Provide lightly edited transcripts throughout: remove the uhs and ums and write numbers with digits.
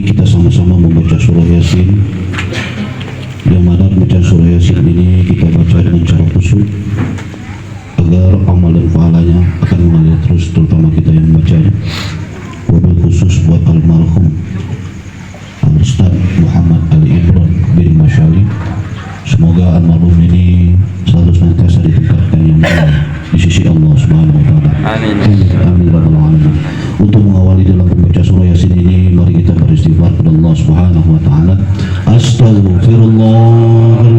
kita sama-sama membaca surah Yasin, yang mana baca surah Yasin ini kita baca dengan cara khusyuk agar amal dan pahalanya akan mengalir terus, terutama kita yang membacanya. Wabil khusus buat almarhum Al-Ustaz Muhammad Ali Imran bin Masyali, semoga almarhum ini selalu senantiasa ditempatkan yang mulia di sisi Allah Subhanahu wa taala. Amin. Amin rabbal alamin. Untuk mengawali dalam membaca surah Yasin ini, mari kita beristighfar kepada Allah Subhanahu wa taala. Astaghfirullah.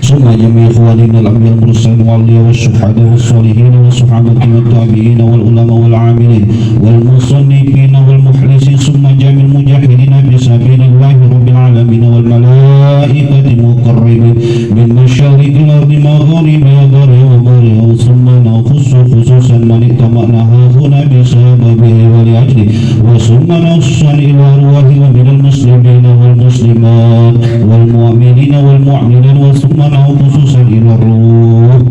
Summa jami' ikhwanina al-anbiya wal-mursalin wal-awliya wash-shuhada was-salihin was-sahabati wat-tabi'in wal-ulama wal-'amilin wal-musannifin wal-mukhlisin, summa jami' al-mujahidin fi sabilillahi rabbil alamin wal-malaikati muqarribin min masyariqil ardi magharibiha wa maghribiha, summa nakhussu khususan man itama'na hahuna bisababihi wa li'ajlihi, wa summa nahussan ila arwahi wa minal muslimina wal-muslimat wal-mu'minina wal-mu'minat, wa summa khususan ila ruh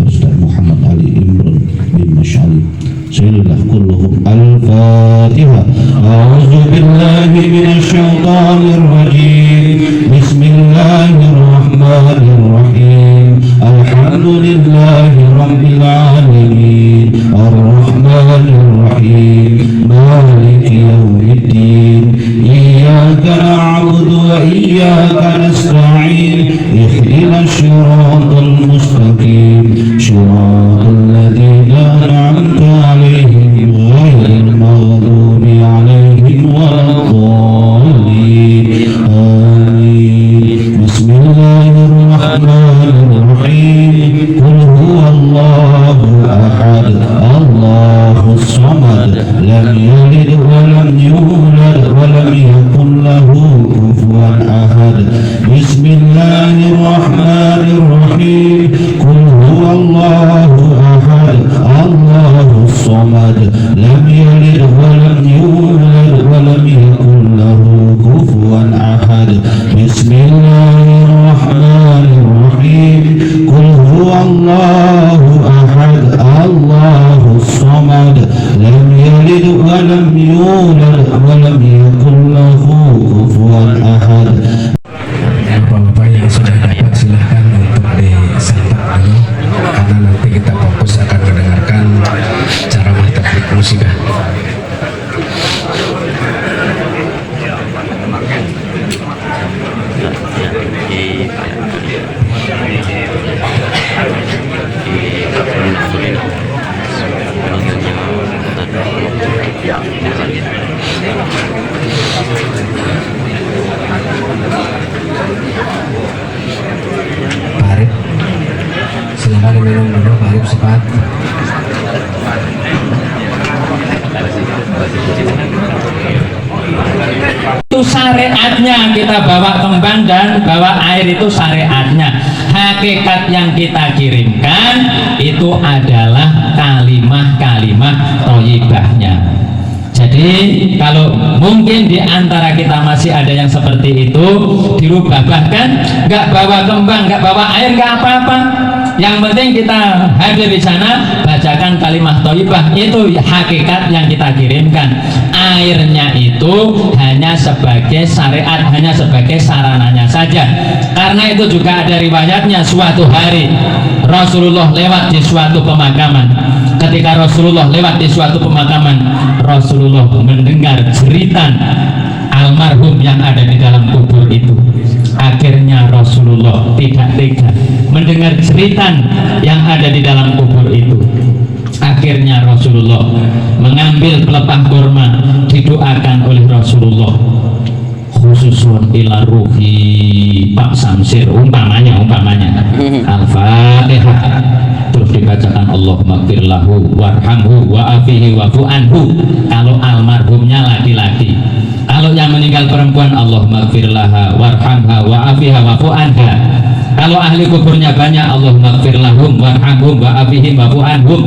Ustaz Muhammad Ali Imran bin Masyali. Sayyidillah kulluhum al-Fatiha. A'udzu billahi minasy syaithanir rajim. Bismillahirrahmanirrahim. Alhamdulillahi rabbil alamin. Ar-Rahmanir Rahim. Maliki yaumiddin. Iyyaka na'budu wa iyyaka nasta'in. Ihdinas siratal mustaqim. Shiratal ladzina an'amta 'alaihim ghairil maghdubi 'alaihim waladdallin. Amin. Bismillahirrahmanirrahim. Qul huwallahu ahad, Allahus samad, lam yalid wa lam yulad wa lam yakul lahu kufuwan ahad. Bismillahirrahmanirrahim. Qul huwallahu ahad, Allahus samad, lam yalid wa lam yulad wa lam yakul lahu kufuwan ahad. Bismillahirrahmanirrahim. Qul huwallahu ahad, Allahus samad, lam yalid wa lam yulad wa lam yakul lahu kufuwan ahad. Bapak-bapak yang sudah dapat silahkan untuk disantap dulu, karena nanti kita fokus akan mendengarkan ceramah tabligh musibah. Pak Arif, silahkan diminum dulu Pak Arif, cepat. Itu syariatnya, kita bawa kembang dan bawa air itu syariatnya. Hakikat yang kita kirimkan itu adalah kalimah-kalimah thayyibahnya. Jadi kalau mungkin di antara kita masih ada yang seperti itu, dirubah, bahkan nggak bawa kembang, nggak bawa air, nggak apa-apa. Yang penting kita hadir di sana, bacakan kalimah thayyibah, itu hakikat yang kita kirimkan. Airnya itu hanya sebagai syariat, hanya sebagai sarananya saja. Karena itu juga ada riwayatnya, suatu hari Rasulullah lewat di suatu pemakaman. Ketika Rasulullah lewat di suatu pemakaman, Rasulullah mendengar jeritan almarhum yang ada di dalam kubur itu. Akhirnya Rasulullah tidak tega mendengar jeritan yang ada di dalam kubur itu. Akhirnya Rasulullah mengambil pelepah kurma, didoakan oleh Rasulullah, khususun ila ruhi Pak Samsir, umpamanya Al-Fatihah. Terus dibacakan Allahumma gfir lahu warhamhu wa'afihi wa'fu anhu kalau almarhumnya laki-laki. Kalau yang meninggal perempuan, Allahumma gfir laha warhamha wa'afiha wa'fu anha. Kalau ahli kuburnya banyak, Allahumma gfir lahum warhamhum wa'afihim wa'fu anhum.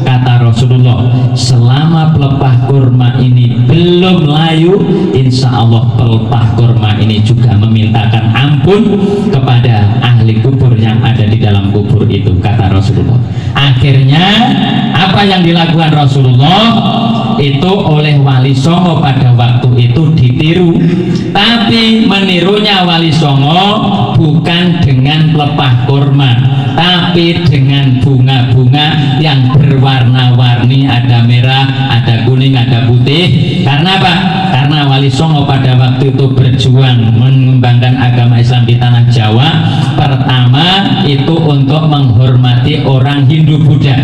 Kata kata Rasulullah, selama pelepah kurma ini belum layu, insya Allah pelepah kurma ini juga memintakan ampun kepada ahli kubur yang ada di dalam kubur itu, kata Rasulullah. Akhirnya apa yang dilakukan Rasulullah itu oleh Wali Songo pada waktu itu ditiru, tapi menirunya Wali Songo bukan dengan pelepah kurma, tapi dengan bunga-bunga yang berwarna-warni, ada merah, ada kuning, ada putih. Karena apa? Karena Wali Songo pada waktu itu berjuang mengembangkan agama Islam di tanah Jawa. Pertama itu untuk menghormati orang Hindu Buddha,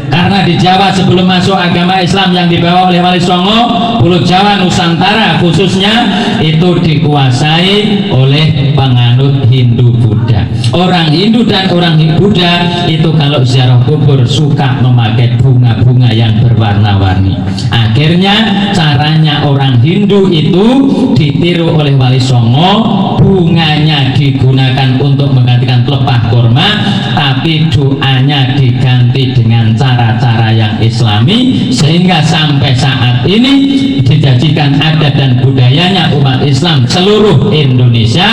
karena di Jawa sebelum masuk agama Islam yang dibawa oleh Wali Songo, Pulau Jawa Nusantara khususnya itu dikuasai oleh penganut Hindu Buddha. Orang Hindu dan orang Buddha itu kalau ziarah kubur suka memakai bunga-bunga yang berwarna-warni. Akhirnya caranya orang Hindu itu ditiru oleh Wali Songo, bunganya digunakan untuk menggantikan pelepah kurma, tapi doanya diganti dengan cara-cara yang Islami, sehingga sampai saat ini dijadikan adat dan budayanya umat Islam seluruh Indonesia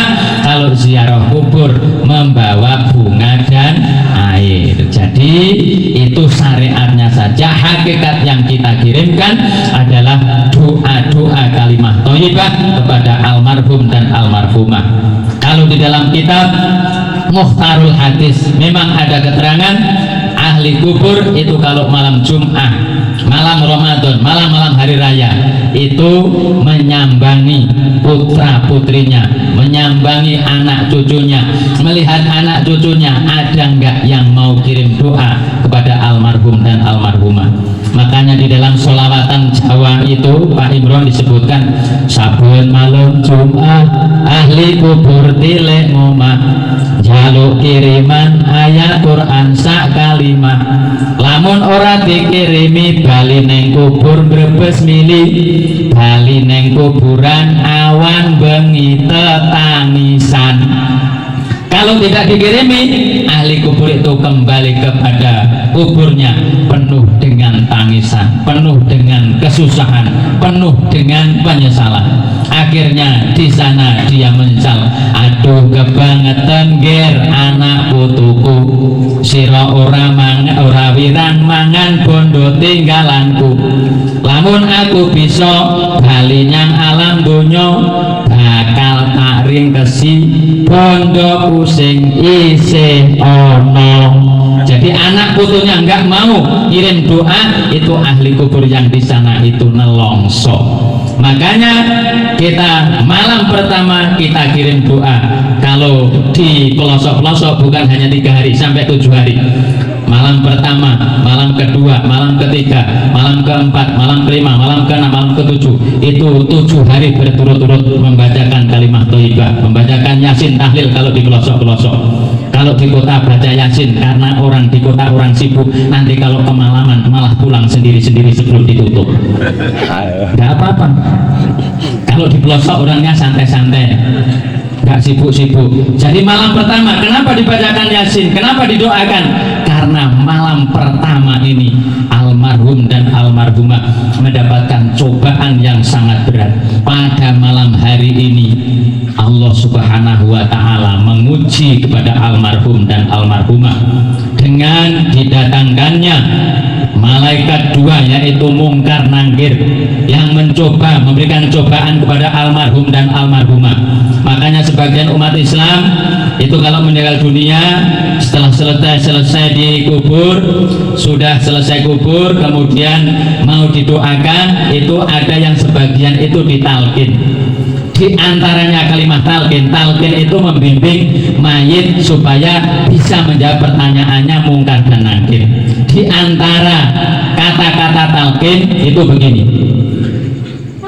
kalau ziarah kubur membawa bunga dan air. Jadi itu syariatnya saja. Hakikat yang kita kirimkan adalah doa-doa kalimah thayyibah kepada almarhum dan almarhumah. Kalau di dalam kitab Mukhtarul Hadis memang ada keterangan ahli kubur itu kalau malam Jum'ah, malam Ramadan, malam-malam hari raya itu menyambangi putra putrinya, menyambangi anak cucunya, melihat anak cucunya ada enggak yang mau kirim doa kepada almarhum dan almarhumah. Makanya di dalam sholawatan Jawa itu Pak Imron disebutkan, saben malam Jum'ah ahli kubur tilek ngomah, jaluk kiriman ayat Quran sak kalimah, lamun ora dikirimi bali neng kubur brebes mili, bali neng kuburan awan bengi tetangisan. Kalau tidak dikirimi, ahli kubur itu kembali kepada kuburnya penuh dengan tangisan, penuh dengan kesusahan, penuh dengan penyesalan. Akhirnya di sana dia menyesal, aduh kebangetan ger anak putuku, sira ora wirang mangan bondo tinggalanku, lamun aku bisa bali nyang alam donya bakal tak ringkesi bondo sing isih ono. Jadi anak putunya enggak mau kirim doa, itu ahli kubur yang di sana itu nelongso. Makanya kita malam pertama kita kirim doa. Kalau di pelosok-pelosok bukan hanya 3 hari sampai 7 hari. Malam pertama, malam kedua, malam ketiga, malam keempat, malam kelima, malam keenam, malam ketujuh, itu 7 hari berturut-turut membacakan kalimah thayyibah, membacakan yasin tahlil kalau di pelosok-pelosok. Kalau di kota baca yasin, karena orang di kota orang sibuk, nanti kalau kemalaman malah pulang sendiri-sendiri sebelum ditutup. Tidak apa-apa. Kalau di pelosok orangnya santai-santai, nggak sibuk-sibuk. Jadi malam pertama kenapa dibacakan yasin, kenapa didoakan? Karena malam pertama ini almarhum dan almarhumah mendapatkan cobaan yang sangat berat. Pada malam hari ini Allah Subhanahu wa ta'ala menguji kepada almarhum dan almarhumah dengan didatangkannya malaikat 2, yaitu Mungkar Nangkir, yang mencoba memberikan cobaan kepada almarhum dan almarhumah. Makanya sebagian umat Islam itu kalau meninggal dunia setelah selesai dikubur, sudah selesai kubur kemudian mau didoakan, itu ada yang sebagian itu ditalkin. Di antaranya kalimat talqin. Talqin itu membimbing mayit supaya bisa menjawab pertanyaannya Mungkar dan Nakir. Di antara kata-kata talqin itu begini: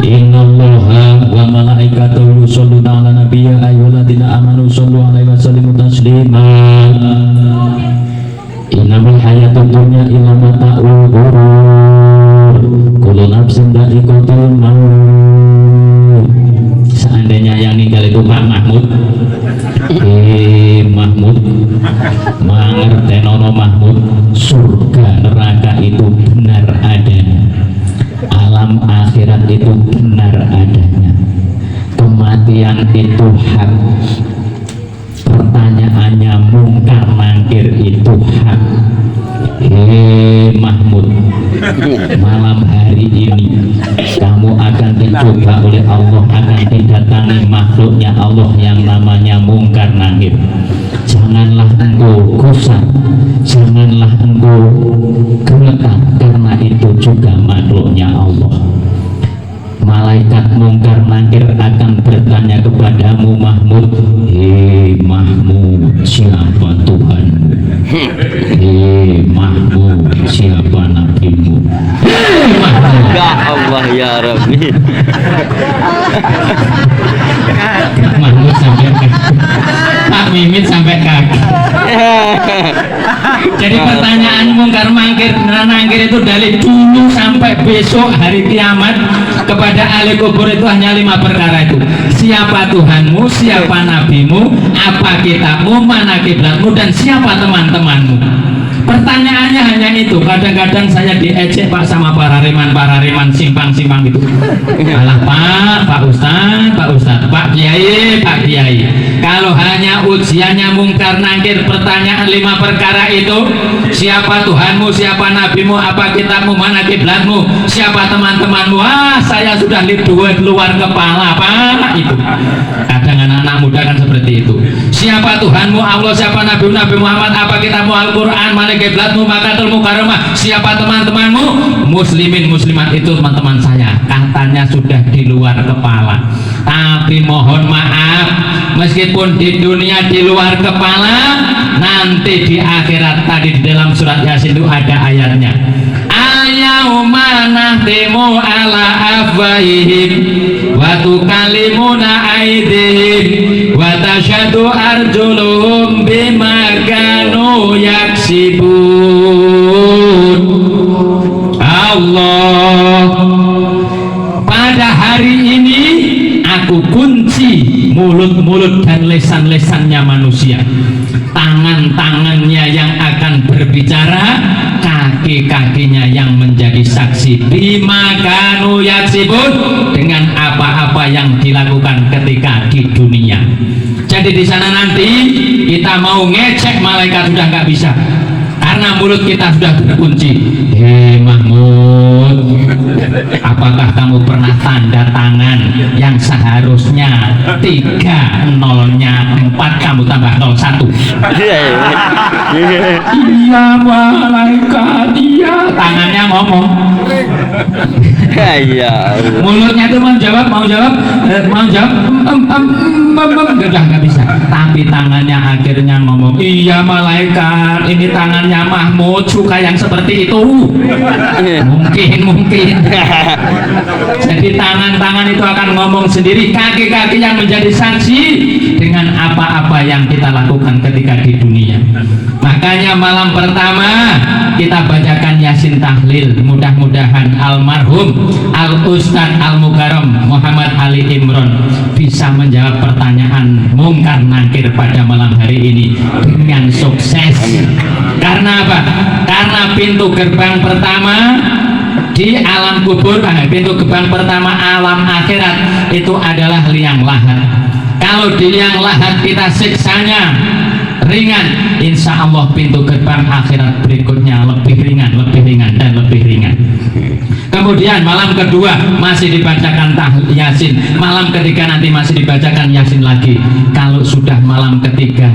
Innallaha wa malaikatahu yusholluna 'alan nabiyyi ya ayyuhalladzina amanu shollu 'alaihi wa sallimu taslima. Innamal hayatud dunya illa mata'ul ghurur. Kullu nafsin dha'iqatul maut. Seandainya yang ninggal itu Pak Mahmud, Mahmud mangertenono Mahmud, surga neraka itu benar adanya, alam akhirat itu benar adanya, kematian itu hak, pertanyaannya mungkar nangkir itu hak. Hei Mahmud, malam hari ini kamu akan dicoba oleh Allah, akan didatangi makhluknya Allah yang namanya mungkar nangkir. Janganlah engkau gusar, janganlah engkau geletak, karena itu juga makhluknya Allah. Malaikat mungkar nangkir akan bertanya kepadamu Mahmud, hei Mahmud, siapa Tuhanmu? Hei Mahmud, siapa nabimu? Hei Mahmud, Ya Allah ya Rabbi. Mahmud sampai kaget, Pak Mimin sampai kaget. Jadi pertanyaan mungkar nangkir itu dari dulu sampai besok hari kiamat kepada ahli kubur itu hanya 5 perkara itu. Siapa Tuhanmu, siapa nabimu, apa kitabmu, mana kiblatmu, dan siapa teman-temanmu. Pertanyaannya hanya itu. Kadang-kadang saya diejek Pak sama para reman simpang-simpang gitu. Alah Pak Ustadz, Pak Kiai. Kalau hanya ujiannya mungkar nangkir pertanyaan 5 perkara itu, siapa Tuhanmu, siapa nabimu, apa kitabmu, mana kiblatmu, siapa teman-temanmu, saya sudah luar kepala Pak itu. Kadang anak-anak muda kan seperti itu. Siapa Tuhanmu Allah, siapa Nabi Muhammad, apa kitabmu Al-Quran, mana kiblatmu, Makatul Mukarramah, siapa teman-temanmu, muslimin muslimat itu teman-teman saya. Katanya sudah di luar kepala. Tapi mohon maaf, meskipun di dunia di luar kepala, nanti di akhirat tadi di dalam surat Yasin itu ada ayatnya. Al-yauma nahtimu ala afwahihim wa tukallimuna aydihim wa tashhadu arjuluhum bima kanu yaksibun. Allah, pada hari ini aku kunci mulut-mulut dan lesan-lesannya manusia, tangan-tangannya yang akan berbicara, kaki-kakinya yang menjadi saksi, bima kanu yaksibun, dengan apa-apa yang dilakukan ketika di dunia. Jadi di sana nanti kita mau ngecek malaikat sudah nggak bisa, karena mulut kita sudah terkunci. Hei Mahmud, apakah kamu pernah tanda tangan yang seharusnya 3, 0-nya 4, kamu tambah 0, 1? Iya malaikat, iya. Tangannya ngomong. Ya Allah. Mulutnya itu mau jawab, udah nggak bisa. Tapi tangannya akhirnya ngomong, iya malaikat, ini tangannya Mahmud suka yang seperti itu. Mungkin. Jadi tangan-tangan itu akan ngomong sendiri, kaki-kaki yang menjadi saksi dengan apa-apa yang kita lakukan ketika di dunia. Makanya malam pertama kita bacakan Yasin tahlil. Mudah-mudahan almarhum Al-Ustadz Al-Mukarram Muhammad Ali Imron bisa menjawab pertanyaan mungkar nakir pada malam hari ini dengan sukses. Karena apa? Karena pintu gerbang pertama di alam kubur, pintu gerbang pertama alam akhirat itu adalah liang lahat. Kalau di liang lahat kita siksanya ringan, insya Allah pintu gerbang akhirat berikutnya lebih ringan dan lebih ringan. Kemudian malam kedua masih dibacakan Yasin, malam ketiga nanti masih dibacakan Yasin lagi. Kalau sudah malam ketiga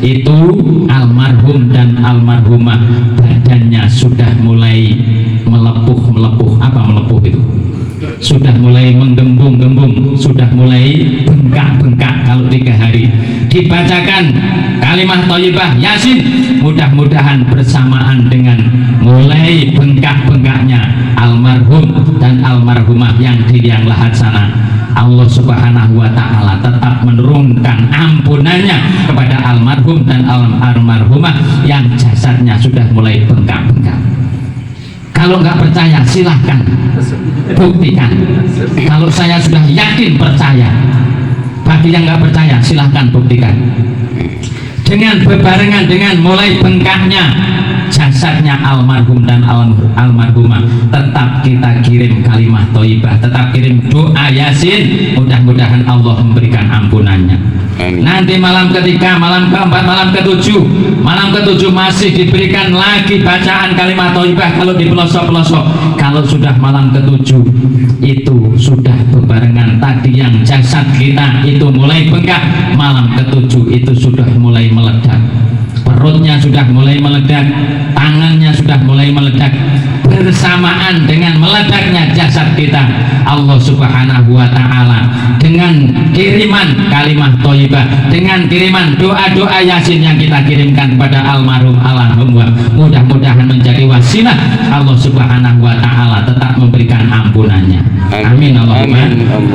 itu almarhum dan almarhumah badannya sudah mulai melepuh. Apa melepuh itu? Sudah mulai menggembung-gembung, sudah mulai bengkak-bengkak. Kalau 3 hari dibacakan kalimah thayyibah Yasin, mudah-mudahan bersamaan dengan mulai bengkak-bengkaknya almarhum dan almarhumah yang di liang lahat sana, Allah Subhanahu wa ta'ala tetap menurunkan ampunannya kepada almarhum dan almarhumah yang jasadnya sudah mulai bengkak-bengkak. Kalau nggak percaya silahkan buktikan. Kalau saya sudah yakin percaya, bagi yang nggak percaya silahkan buktikan. Dengan bebarengan dengan mulai bengkaknya jasad jasadnya almarhum dan almarhumah, tetap kita kirim kalimah thayyibah, tetap kirim doa yasin, mudah-mudahan Allah memberikan ampunannya. Amin. Nanti malam ketiga, malam keempat, malam ketujuh masih diberikan lagi bacaan kalimat thayyibah kalau di pelosok-pelosok. Kalau sudah malam ketujuh itu sudah bebarengan tadi yang jasad kita itu mulai bengkak, malam ketujuh itu sudah mulai meledak, perutnya sudah mulai meledak, tangannya sudah mulai meledak. Bersamaan dengan meledaknya jasad kita, Allah Subhanahu wa ta'ala dengan kiriman kalimah thayyibah, dengan kiriman doa-doa yasin yang kita kirimkan kepada almarhum almarhumah, mudah-mudahan menjadi wasilah Allah Subhanahu wa ta'ala tetap memberikan ampunannya. Amin Allahumma.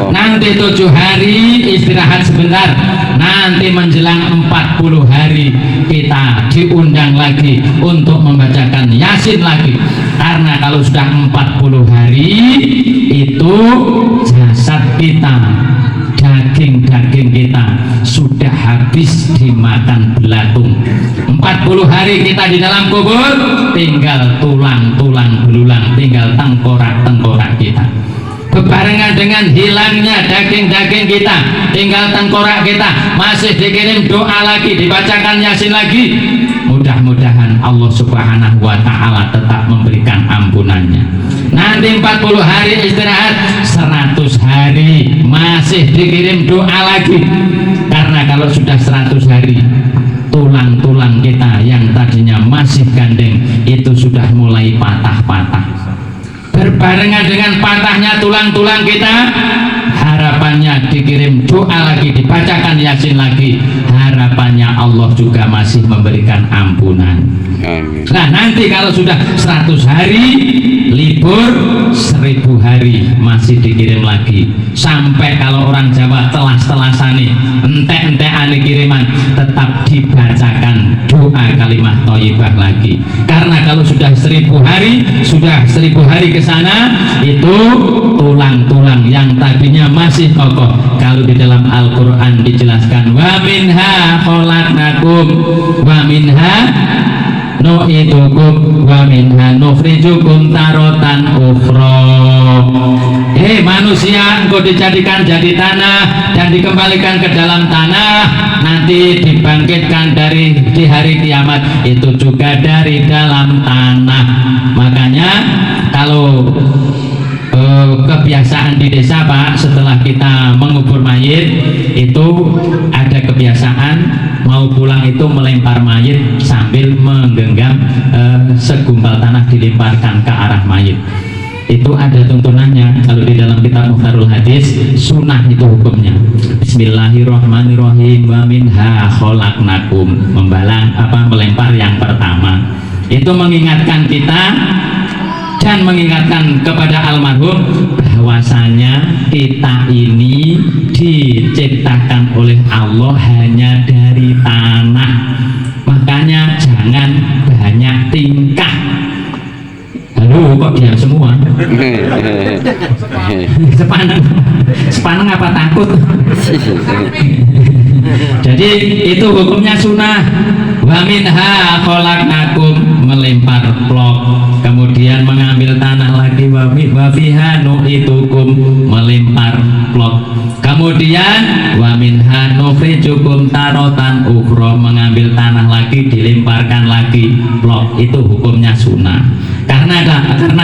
Nanti 7 hari istirahat sebentar, nanti menjelang 40 hari kita diundang lagi untuk membacakan yasin lagi. Karena kalau sudah 40 hari itu jasad kita, daging-daging kita sudah habis dimakan belatung. 40 hari kita di dalam kubur, tinggal tulang-tulang belulang, tinggal tengkorak-tengkorak kita. Bebarengan dengan hilangnya daging-daging kita, tinggal tengkorak kita, masih dikirim doa lagi, dibacakan yasin lagi. Mudah-mudahan Allah Subhanahu wa ta'ala tetap memberikan ampunannya. Nanti 40 hari istirahat, 100 hari masih dikirim doa lagi. Karena kalau sudah 100 hari, tulang-tulang kita yang tadinya masih gandeng itu sudah mulai patah-patah. Berbarengan dengan patahnya tulang-tulang kita, harapannya dikirim doa lagi, dibacakan yasin lagi, harapannya Allah juga masih memberikan ampunan. Nah nanti kalau sudah 100 hari libur, 1000 hari masih dikirim lagi, sampai kalau orang Jawa telas-telasane entek-entekane kiriman tetap dibacakan doa kalimah thayyibah lagi. Karena kalau sudah 1000 hari, sudah 1000 hari ke sana, itu tulang-tulang yang tadinya masih kokoh. Kalau di dalam Al-Quran dijelaskan, wa minha khalaqnakum wa minha nu'idukum wa minha nukhrijukum tarotan ukhra. Manusia, engkau dijadikan jadi tanah dan dikembalikan ke dalam tanah, nanti dibangkitkan di hari kiamat itu juga dari dalam tanah. Makanya kalau kebiasaan di desa Pak, setelah kita mengubur mayit itu ada kebiasaan mau pulang itu melempar mayit sambil menggenggam segumpal tanah dilemparkan ke arah mayit. Itu ada tuntunannya. Kalau di dalam kitab Mukhtarul Hadis, sunnah itu hukumnya. Bismillahirrahmanirrahim, wa minha khalaqnakum, melempar yang pertama. Itu mengingatkan kita dan mengingatkan kepada almarhum bahwasanya kita ini diciptakan oleh Allah hanya dari tanah. Makanya jangan banyak tingkah. Halo, kok diam semua? Sepaneng apa takut? Jadi itu hukumnya sunnah. Wa minha khalaqnakum, melempar plok, kemudian mengambil tanah lagi, wa fiha nu'itukum, melempar plok, kemudian wa minha nukhrijukum tarotan ukhra, mengambil tanah lagi, dilemparkan lagi plok. Itu hukumnya sunnah. Karena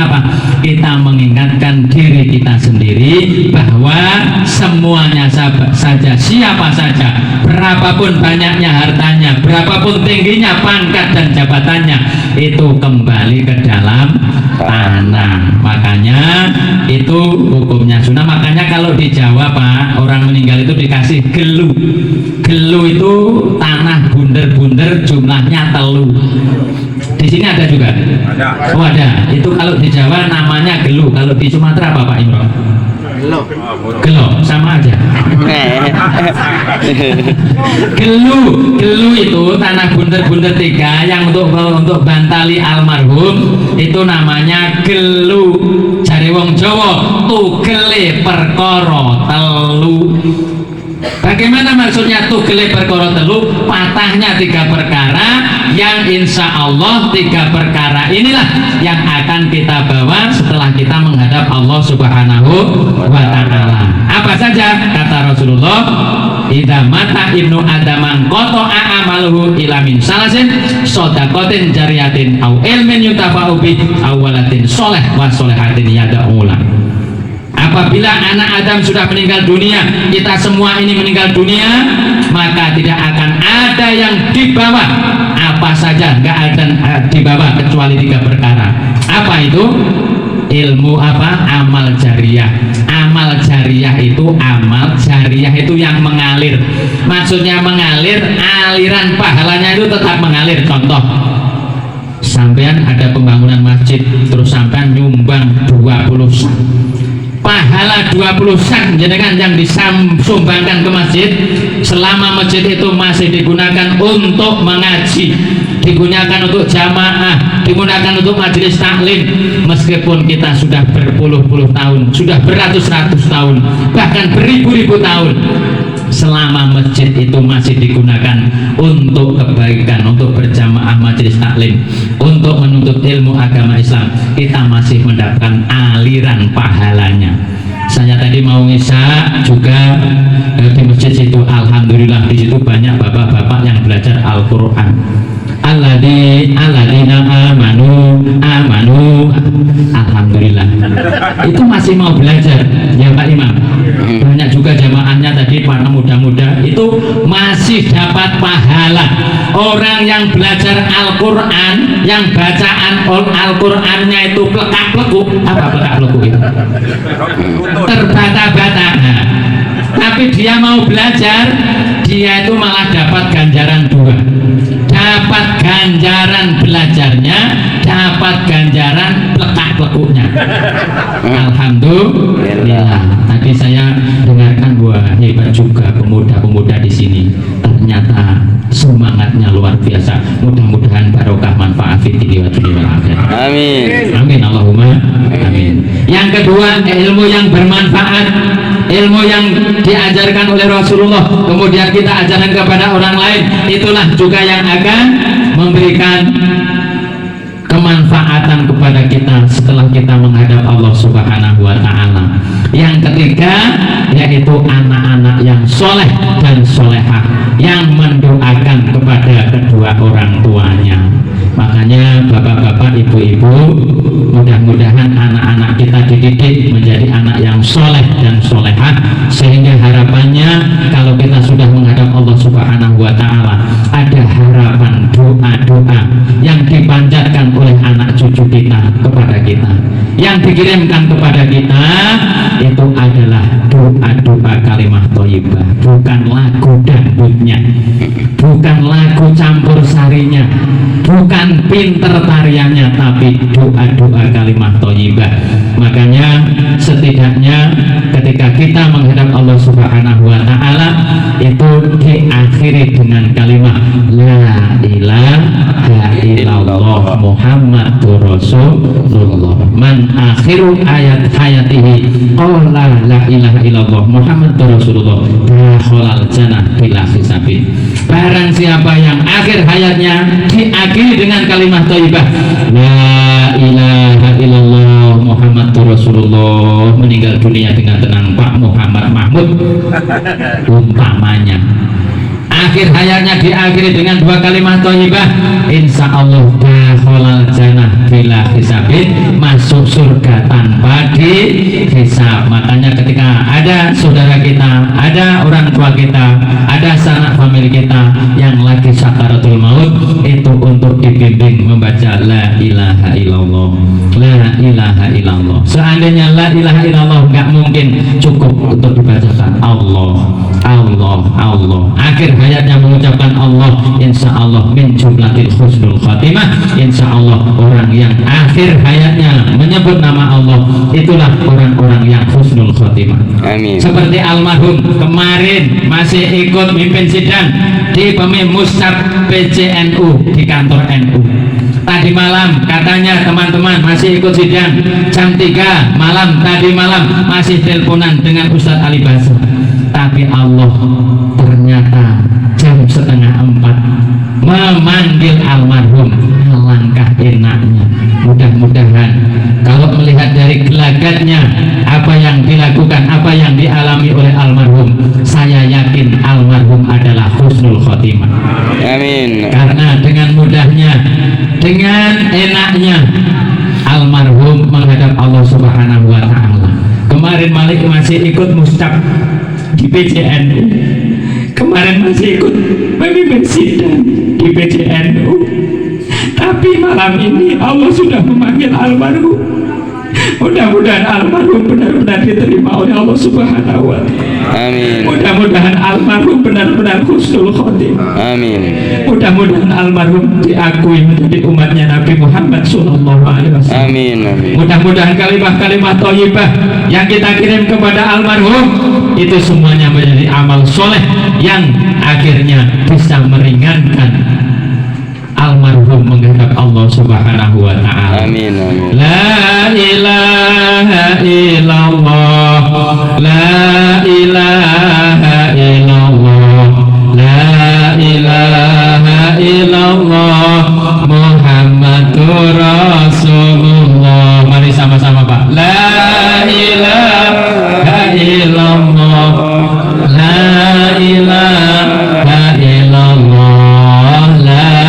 apa? Kita mengingatkan diri kita sendiri bahwa semuanya saja, siapa saja, berapapun banyaknya hartanya, berapapun tingginya pangkat dan jabatannya, itu kembali ke dalam tanah. Makanya itu hukumnya sunnah. Makanya kalau di Jawa Pak, orang meninggal itu dikasih gelu. Gelu itu tanah bunder-bunder, jumlahnya telu. Di sini ada juga? Ada. Oh ada. Itu kalau di Jawa namanya gelu. Kalau di Sumatera apa Pak Imron? Gelo, sama aja. Gelu itu tanah bunder-bunder 3 yang untuk bantali almarhum, itu namanya gelu. Jare wong Jawa, tugele perkara telu. Bagaimana maksudnya tugele perkara telu? Patahnya 3 perkara, yang insya Allah 3 perkara inilah yang akan kita bawa setelah kita menghadap Allah Subhanahu wa ta'ala. Apa saja? Kata Rasulullah, idza mata ibnu adamang qata'a amaluhu ila min salasin shadaqatin jariyatin au ilmin yutafa'u bi aw waladin sholeh wa sholehatin yad'ulah. Apabila anak Adam sudah meninggal dunia, kita semua ini meninggal dunia, maka tidak akan ada yang dibawa, apa saja nggak ada dibawa kecuali 3 perkara. Apa itu? Ilmu apa? Amal jariyah. Amal jariyah itu yang mengalir. Maksudnya mengalir, aliran pahalanya itu tetap mengalir. Contoh, sampean ada pembangunan masjid, terus sampean nyumbang 20 sak, pahala 20 sak jenengan yang disumbangkan ke masjid, selama masjid itu masih digunakan untuk mengaji, digunakan untuk jamaah, digunakan untuk majelis taklim, meskipun kita sudah berpuluh-puluh tahun, sudah beratus-ratus tahun, bahkan beribu-ribu tahun, selama masjid itu masih digunakan untuk kebaikan, untuk berjamaah majelis taklim, untuk menuntut ilmu agama Islam, kita masih mendapatkan aliran pahalanya. Saya tadi mau ngisa juga di masjid situ, alhamdulillah di situ banyak bapak-bapak yang belajar Al-Qur'an. Alladzina amanu alhamdulillah, itu masih mau belajar ya Pak Imam. Banyak juga jamaahnya tadi para muda-muda itu masih dapat pahala. Orang yang belajar Al-Quran, yang bacaan Al-Qurannya itu plekak-plekuk. Apa plekak-plekuk itu? Terbata-bata. Tapi dia mau belajar, dia itu malah dapat ganjaran 2. Dapat ganjaran belajarnya, dapat ganjaran plekak-plekuknya. Alhamdulillah. Tadi saya dengarkan, wah hebat juga pemuda-pemuda di sini. Ternyata semangatnya luar biasa. Mudah-mudahan barokah manfaat fi dunia wal akhirat. Amin. Amin Allahumma amin. Yang kedua, ilmu yang bermanfaat, ilmu yang diajarkan oleh Rasulullah, kemudian kita ajarkan kepada orang lain, itulah juga yang akan memberikan kemanfaatan kepada kita setelah kita menghadap Allah Subhanahu wa ta'ala. Yang ketiga, yaitu anak-anak yang soleh dan solehah, yang mendoakan kepada kedua orang tuanya. Makanya bapak-bapak, ibu-ibu, mudah-mudahan anak-anak kita dididik menjadi anak yang soleh dan solehah, sehingga harapannya kalau kita sudah menghadap Allah Subhanahu wa ta'ala, ada harapan doa-doa yang dipanjatkan oleh anak cucu kita kepada kita, yang dikirimkan kepada kita, itu adalah doa-doa kalimah thayyibah, bukan lagu dangdutnya, bukan lagu campur sarinya, bukan pinter tariannya, tapi doa-doa kalimah thayyibah. Makanya setidaknya ketika kita menghadap Allah Subhanahu wa ta'ala, itu diakhiri dengan kalimat la ilaha illallah Muhammadur Rasulullah. Man akhiru ayat hayatihi qala la ilaha illallah Muhammadur Rasulullah dakhalal jannah bila hisabin. Barang siapa yang akhir hayatnya diakhiri dengan kalimat thayyibah la ilaha illallah Muhammadur Rasulullah, meninggal dunia dengan tenang Pak Muhammad Mahmud umpamanya, akhir hayatnya diakhiri dengan 2 kalimat thayyibah, insya Allah dakhalal jannah bila hisabin, masuk surga tanpa dihisab. Makanya ketika ada saudara kita, ada orang tua kita, ada sanak famili kita yang lagi sakaratul maut, itu untuk dibimbing membaca la ilaha illallah, la ilaha illallah. Seandainya la ilaha illallah nggak mungkin cukup untuk dibacakan Allah, Allah, Allah. Akhir hayatnya mengucapkan Allah, insya Allah min jumlatil husnul khatimah. Insya Allah orang yang akhir hayatnya menyebut nama Allah, itulah orang-orang yang husnul khatimah. Amin. Seperti almarhum kemarin masih ikut mimpin sidang di Mustab PCNU di kantor NU. Tadi malam katanya teman-teman masih ikut sidang jam 3 malam, tadi malam masih teleponan dengan Ustadz Ali Basra. Tapi Allah ternyata jam 3:30 memanggil almarhum. Alangkah enaknya. Mudah-mudahan kalau melihat dari gelagatnya apa yang dilakukan, apa yang dialami oleh almarhum, saya yakin almarhum adalah husnul khotimah. Amin. Karena dengan mudahnya, dengan enaknya almarhum menghadap Allah Subhanahu wa taala. Kemarin Malik masih ikut mustaq di PJNU. Kemarin masih ikut memimpin sidang di PJNU. Tapi malam ini Allah sudah memanggil almarhum. Mudah-mudahan almarhum benar-benar diterima oleh Allah Subhanahu wa taala. Amin. Mudah-mudahan almarhum benar-benar husnul khotimah. Amin. Mudah-mudahan almarhum diakui menjadi umatnya Nabi Muhammad sallallahu alaihi wasallam. Amin. Amin. Mudah-mudahan kalimah-kalimah thayyibah yang kita kirim kepada almarhum itu semuanya menjadi amal soleh yang akhirnya bisa meringankan almarhum menghadap Allah Subhanahu wa taala. Amin. Amin. La ilaha illallah, la ilaha illallah, la ilaha illallah, Muhammadur Rasulullah. Mari sama-sama Pak. La ilaha illallah, la ilaha illallah, la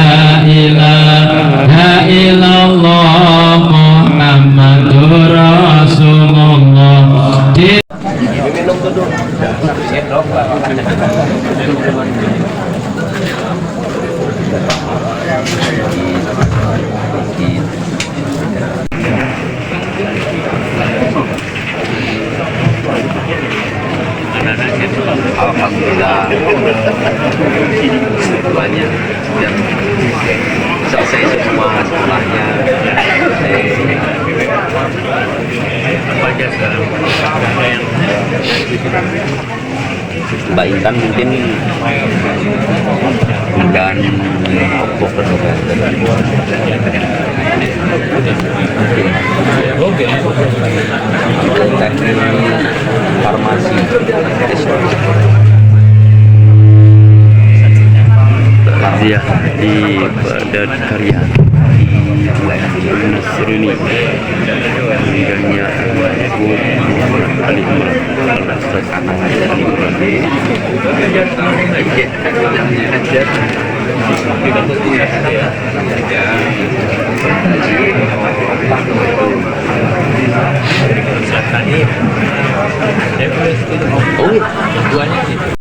ilaha illallah, Muhammadur Rasulullah. Alhamdulillah banyak yang selesai semua sekolahnya. Mbak Intan mungkin dan teknik farmasi Takziah di Padat Karya di wilayah Seruni meninggalnya Ibu Muhammad Ali Imran Al-Ustaz Ali Imran Oh,